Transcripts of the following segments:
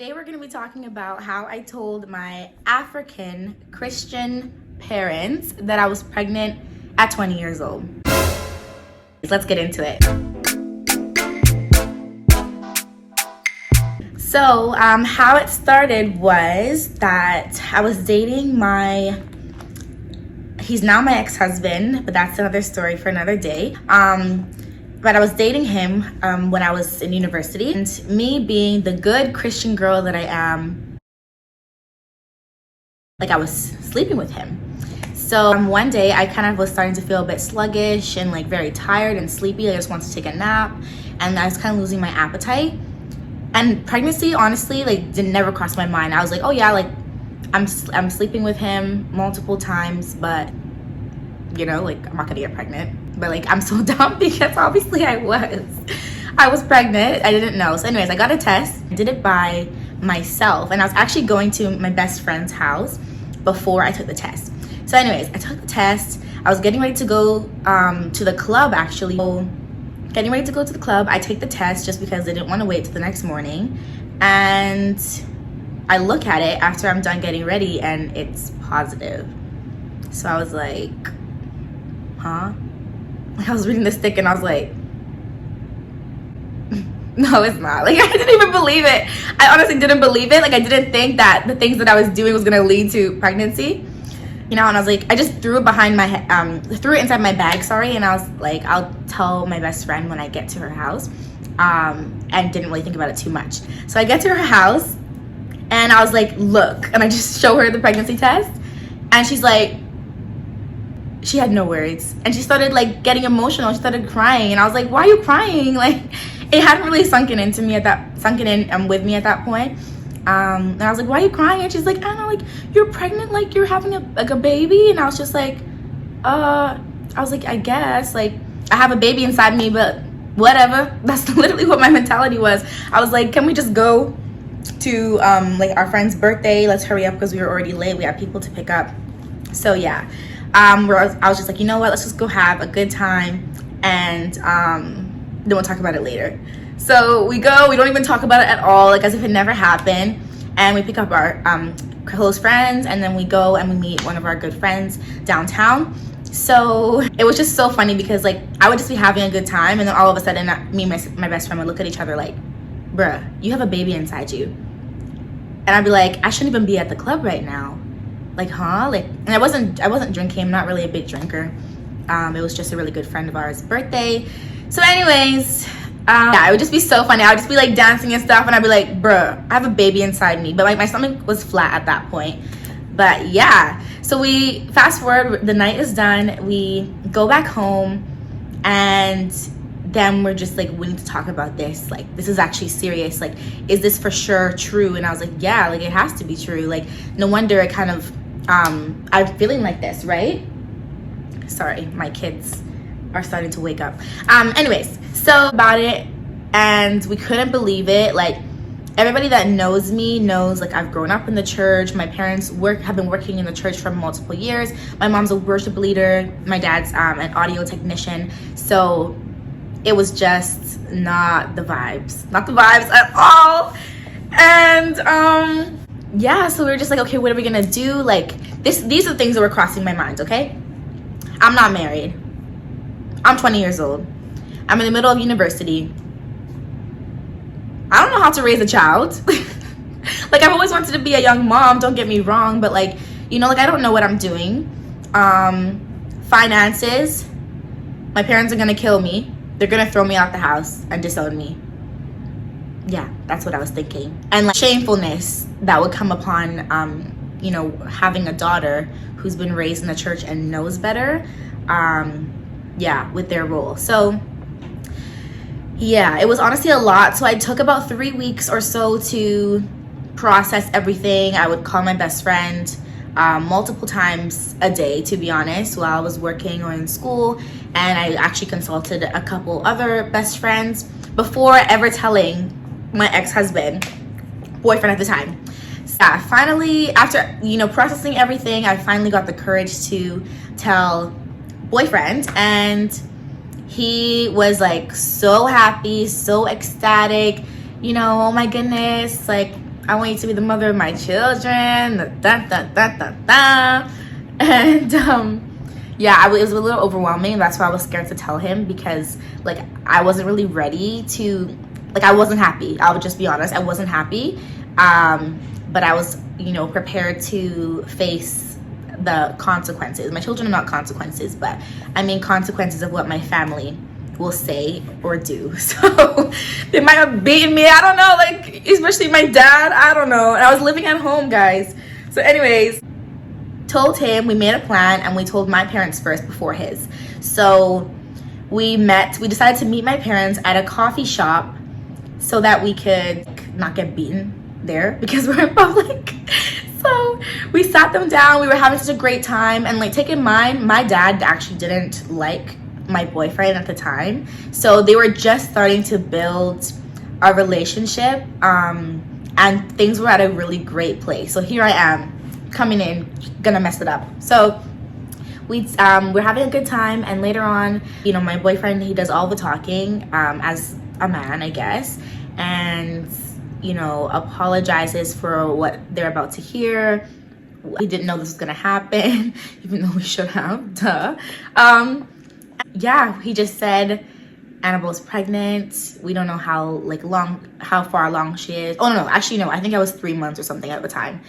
Today we're going to be talking about how I told my African Christian parents that I was pregnant at 20 years old. Let's get into it. So, how it started was that I was dating he's now my ex-husband, but that's another story for another day. But I was dating him when I was in university, and me being the good Christian girl that I am, I was sleeping with him. So one day I kind of was starting to feel a bit sluggish and very tired and sleepy. I just wanted to take a nap, and I was kind of losing my appetite. And pregnancy, honestly, didn't never cross my mind. I was like, oh yeah, I'm sleeping with him multiple times, but I'm not gonna get pregnant. But I'm so dumb because obviously I was pregnant. I didn't know. So anyways, I got a test. I did it by myself, and I was actually going to my best friend's house before I took the test. So anyways, I took the test. I was getting ready to go to the club actually. So getting ready to go to the club, I take the test just because I didn't want to wait till the next morning. And I look at it after I'm done getting ready and it's positive. So I was like, huh? I was reading the stick and I was like, no, it's not. I didn't even believe it. I honestly didn't believe it. I didn't think that the things that I was doing was gonna lead to pregnancy. And I was like, I just threw it behind my threw it inside my bag, sorry. And I was like, I'll tell my best friend when I get to her house. And didn't really think about it too much. So I get to her house and I was like, look, and I just show her the pregnancy test. And she's like, she had no words, and she started getting emotional. She started crying, and I was like, why are you crying? It hadn't really sunk in with me at that point. And I was like, why are you crying? And she's like, I don't know, you're pregnant, you're having a baby. And I was just like, I guess I have a baby inside me, but whatever. That's literally what my mentality was. I was like, can we just go to our friend's birthday? Let's hurry up because we were already late. We had people to pick up. So yeah. I was just like, you know what, let's just go have a good time, and then we'll talk about it later. So we go, we don't even talk about it at all, as if it never happened, and we pick up our close friends, and then we go and we meet one of our good friends downtown. So it was just so funny because I would just be having a good time, and then all of a sudden me and my best friend would look at each other like, bruh, you have a baby inside you. And I'd be like, I shouldn't even be at the club right now. Huh? And I wasn't drinking. I'm not really a big drinker. It was just a really good friend of ours' birthday. So anyways, yeah, it would just be so funny. I would just be dancing and stuff, and I'd be like, bruh, I have a baby inside me. But my stomach was flat at that point. But yeah, so we fast forward, the night is done, we go back home, and then we're just we need to talk about this. This is actually serious. Is this for sure true? And I was like, yeah, it has to be true. No wonder it kind of I'm feeling like this, right? Sorry, my kids are starting to wake up. Anyways, so about it, and we couldn't believe it. Everybody that knows me knows I've grown up in the church. My parents have been working in the church for multiple years. My mom's a worship leader. My dad's an audio technician. So it was just not the vibes at all. And yeah, so we were just okay, what are we gonna do? These are the things that were crossing my mind, okay? I'm not married. I'm 20 years old. I'm in the middle of university. I don't know how to raise a child. I've always wanted to be a young mom, don't get me wrong, but I don't know what I'm doing. Finances, my parents are gonna kill me. They're gonna throw me out the house and disown me. Yeah, that's what I was thinking. And shamefulness that would come upon, having a daughter who's been raised in the church and knows better, yeah, with their role. So yeah, it was honestly a lot. So I took about 3 weeks or so to process everything. I would call my best friend multiple times a day, to be honest, while I was working or in school. And I actually consulted a couple other best friends before ever telling my ex-husband, boyfriend at the time. So finally, after processing everything, I finally got the courage to tell boyfriend, and he was so happy, so ecstatic, oh my goodness, I want you to be the mother of my children. Da, da, da, da, da. And yeah, it was a little overwhelming. That's why I was scared to tell him, because like I wasn't really ready to, like I wasn't happy. I would just be honest, I wasn't happy. But I was, you know, prepared to face the consequences. My children are not consequences, but I mean consequences of what my family will say or do. So they might have beaten me, I don't know, like especially my dad, I don't know. And I was living at home, guys. So anyways, told him, we made a plan, and we told my parents first before his. So we decided to meet my parents at a coffee shop so that we could not get beaten there because we're in public. So we sat them down, we were having such a great time, and like take in mind, my dad actually didn't like my boyfriend at the time, so they were just starting to build a relationship, and things were at a really great place. So here I am coming in, gonna mess it up. So we're having a good time, and later on, you know, my boyfriend, he does all the talking, as a man, I guess, and you know, apologizes for what they're about to hear. We didn't know this was gonna happen, even though we should have, duh. Yeah, he just said Annabelle's pregnant. We don't know how far along she is. Oh no, actually no, I think I was 3 months or something at the time.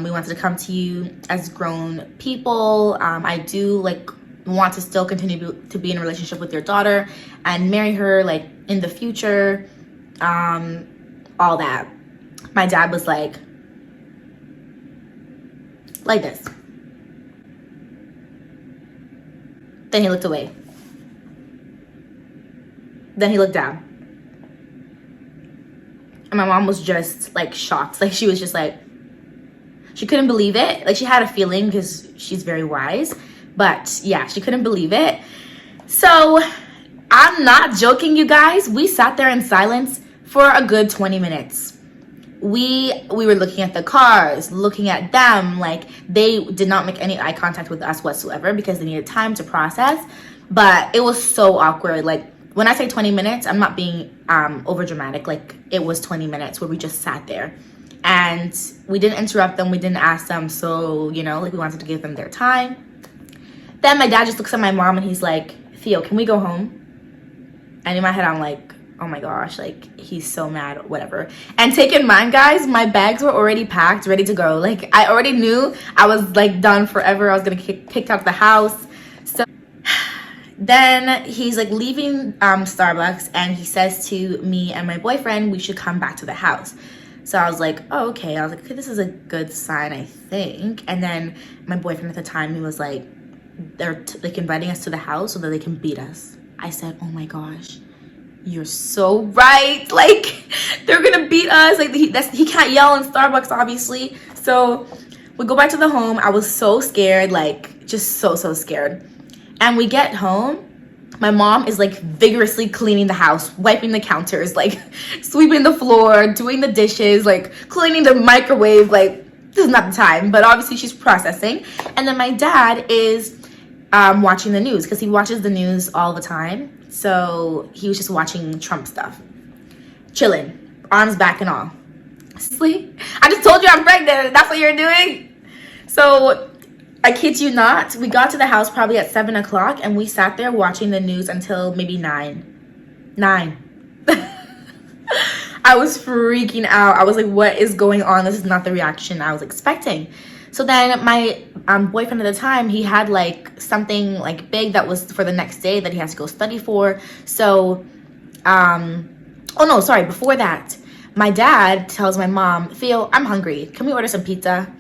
We wanted to come to you as grown people. I do like want to still continue to be in a relationship with your daughter and marry her like in the future. All that. My dad was like this. Then he looked away. Then he looked down. And my mom was just like shocked. Like she was just like, she couldn't believe it. Like she had a feeling because she's very wise. But yeah, she couldn't believe it. So I'm not joking, you guys. We sat there in silence for a good 20 minutes. We were looking at the cars, looking at them, like they did not make any eye contact with us whatsoever because they needed time to process. But it was so awkward. Like when I say 20 minutes, I'm not being over dramatic. Like it was 20 minutes where we just sat there and we didn't interrupt them. We didn't ask them. So, you know, like we wanted to give them their time. Then my dad just looks at my mom and he's like, Theo, can we go home? And in my head, I'm like, oh my gosh, like he's so mad, whatever. And take in mind, guys, my bags were already packed, ready to go. Like I already knew I was like done forever. I was gonna get kicked out of the house. So then he's like leaving Starbucks, and he says to me and my boyfriend, we should come back to the house. So I was like, oh, okay. I was like, okay, this is a good sign, I think. And then my boyfriend at the time, he was like, they're like inviting us to the house so that they can beat us. I said, oh my gosh, you're so right. Like they're gonna beat us. Like he can't yell in Starbucks, obviously. So we go back to the home. I was so scared, like just so scared. And we get home. My mom is like vigorously cleaning the house, wiping the counters, like sweeping the floor, doing the dishes, like cleaning the microwave. Like this is not the time, but obviously she's processing. And then my dad is watching the news because he watches the news all the time. So he was just watching Trump stuff, chilling, arms back and all. Sleep. I just told you I'm pregnant. That's what you're doing. So I kid you not, we got to the house probably at 7 o'clock and we sat there watching the news until maybe 9. I was freaking out. I was like, what is going on? This is not the reaction I was expecting. So then my boyfriend at the time, he had like something like big that was for the next day that he has to go study for. So, oh no, sorry, before that, my dad tells my mom, Theo, I'm hungry. Can we order some pizza?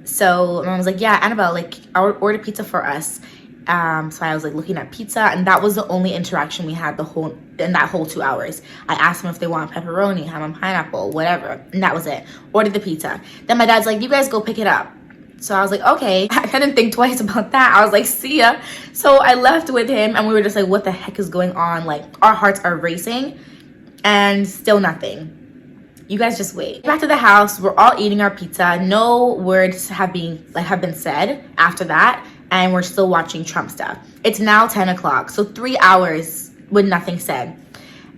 So mom was like, yeah, Annabelle, like I'll order pizza for us. So I was like looking at pizza, and that was the only interaction we had in that whole 2 hours. I asked them if they want pepperoni, ham and pineapple, whatever, and that was it. Ordered the pizza. Then my dad's like, you guys go pick it up. So I was like, okay. I didn't think twice about that. I was like, see ya. So I left with him, and we were just like, what the heck is going on? Like our hearts are racing and still nothing. You guys just wait. Back to the house, we're all eating our pizza. No words have been said after that, and we're still watching Trump stuff. It's now 10 o'clock, so 3 hours with nothing said.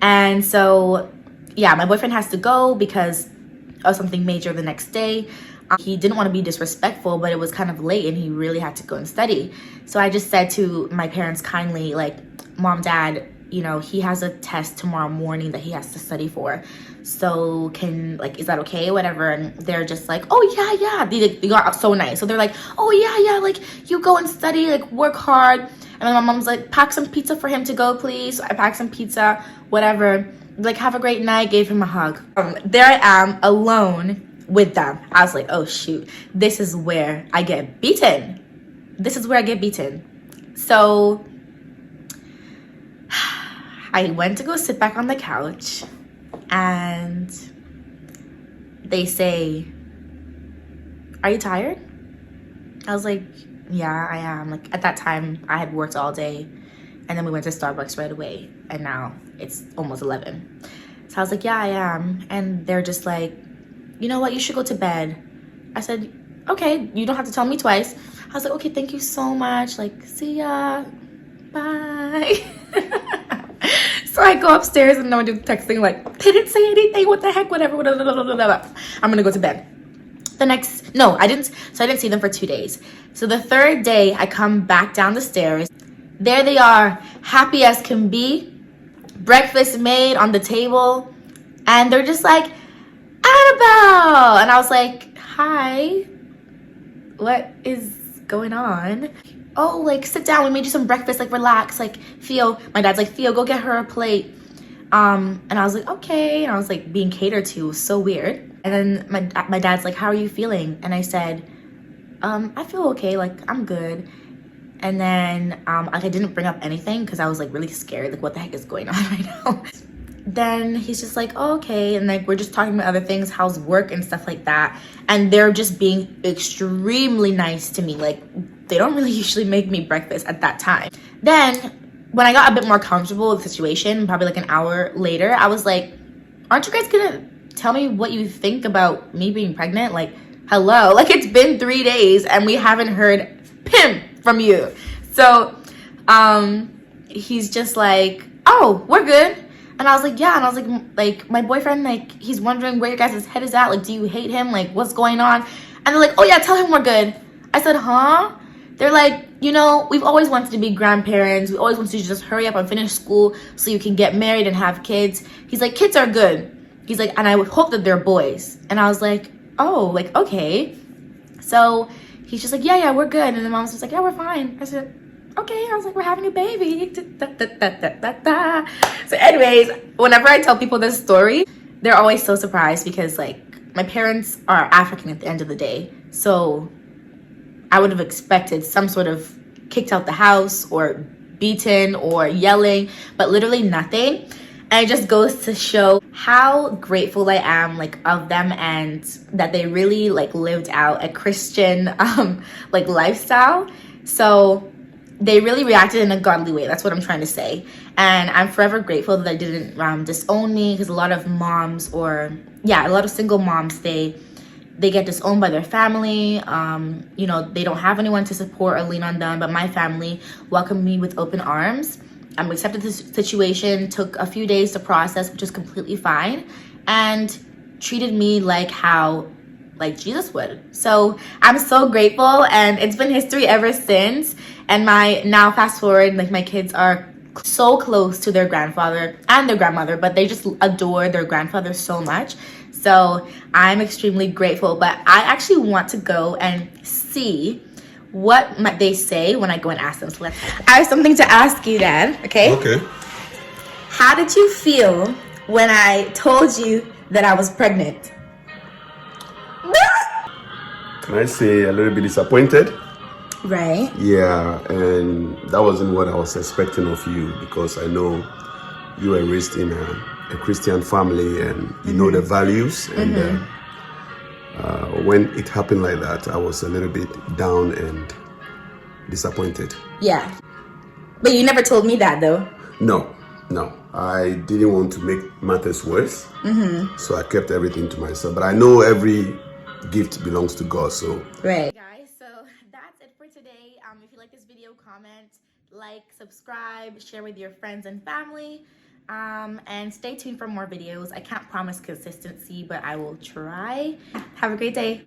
And so, yeah, my boyfriend has to go because of something major the next day. He didn't want to be disrespectful, but it was kind of late and he really had to go and study. So I just said to my parents kindly, like, Mom, Dad, you know, he has a test tomorrow morning that he has to study for. So is that okay? Whatever. And they're just like, oh, yeah. They got so nice. So they're like, oh, yeah, like, you go and study, like, work hard. And then my mom's like, pack some pizza for him to go, please. So I packed some pizza, whatever. Like, have a great night, gave him a hug. There I am, alone with them. I was like, oh, shoot. This is where I get beaten. So I went to go sit back on the couch, and they say, are you tired? I was like, yeah, I am. Like, at that time, I had worked all day, and then we went to Starbucks right away, and now it's almost 11. So I was like, yeah, I am. And they're just like, you know what, you should go to bed. I said, okay, you don't have to tell me twice. I was like, okay, thank you so much. Like, see ya, bye. So I go upstairs and I'm texting like, they didn't say anything, what the heck, whatever, I'm gonna go to bed. I didn't see them for 2 days. So the third day I come back down the stairs. There they are, happy as can be, breakfast made on the table, and they're just like, Annabelle! And I was like, hi, what is going on? Oh, like, sit down, we made you some breakfast, like, relax, like, Theo, my dad's like, Theo, go get her a plate. And I was like, okay, and I was like being catered to. It was so weird. And then my dad's like, how are you feeling? And I said, I feel okay, like, I'm good. And then like, I didn't bring up anything because I was like really scared, like, what the heck is going on right now? Then he's just like, oh, okay, and like, we're just talking about other things, how's work and stuff like that. And they're just being extremely nice to me. Like, they don't really usually make me breakfast at that time. Then when I got a bit more comfortable with the situation, probably like an hour later, I was like, aren't you guys gonna tell me what you think about me being pregnant? Like, hello, like, it's been 3 days and we haven't heard pim from you. So he's just like, oh, we're good. And I was like, yeah. And I was like, my boyfriend, like, he's wondering where your guys' head is at. Like, do you hate him? Like, what's going on? And they're like, oh yeah, tell him we're good. I said, huh? They're like, you know, we've always wanted to be grandparents. We always wanted to just hurry up and finish school so you can get married and have kids. He's like, kids are good. He's like, and I would hope that they're boys. And I was like, oh, like, okay. So he's just like, yeah, we're good. And the mom's just like, yeah, we're fine. I said, okay. I was like, we're having a baby. So anyways, whenever I tell people this story, they're always so surprised because, like, my parents are African at the end of the day. So I would have expected some sort of kicked out the house or beaten or yelling, but literally nothing. And it just goes to show how grateful I am, like, of them, and that they really, like, lived out a Christian like, lifestyle. So they really reacted in a godly way. That's what I'm trying to say. And I'm forever grateful that they didn't disown me, because a lot of moms, a lot of single moms, they get disowned by their family. You know, they don't have anyone to support or lean on them. But my family welcomed me with open arms. Accepted the situation, took a few days to process, which is completely fine, and treated me like Jesus would. So I'm so grateful, and it's been history ever since. And now fast forward, like, my kids are so close to their grandfather and their grandmother, but they just adore their grandfather so much. So I'm extremely grateful, but I actually want to go and see what might they say when I go and ask them. So I have something to ask you, Dad. Okay. How did you feel when I told you that I was pregnant? Can I say a little bit disappointed? Right. Yeah, and that wasn't what I was expecting of you, because I know you were raised in a Christian family and you know the values. And when it happened like that, I was a little bit down and disappointed. Yeah. But you never told me that, though. No. I didn't want to make matters worse. So I kept everything to myself. But I know every gift belongs to God, so. Right. Guys, so that's it for today. If you like this video, comment, like, subscribe, share with your friends and family. And stay tuned for more videos. I can't promise consistency, but I will try. Have a great day.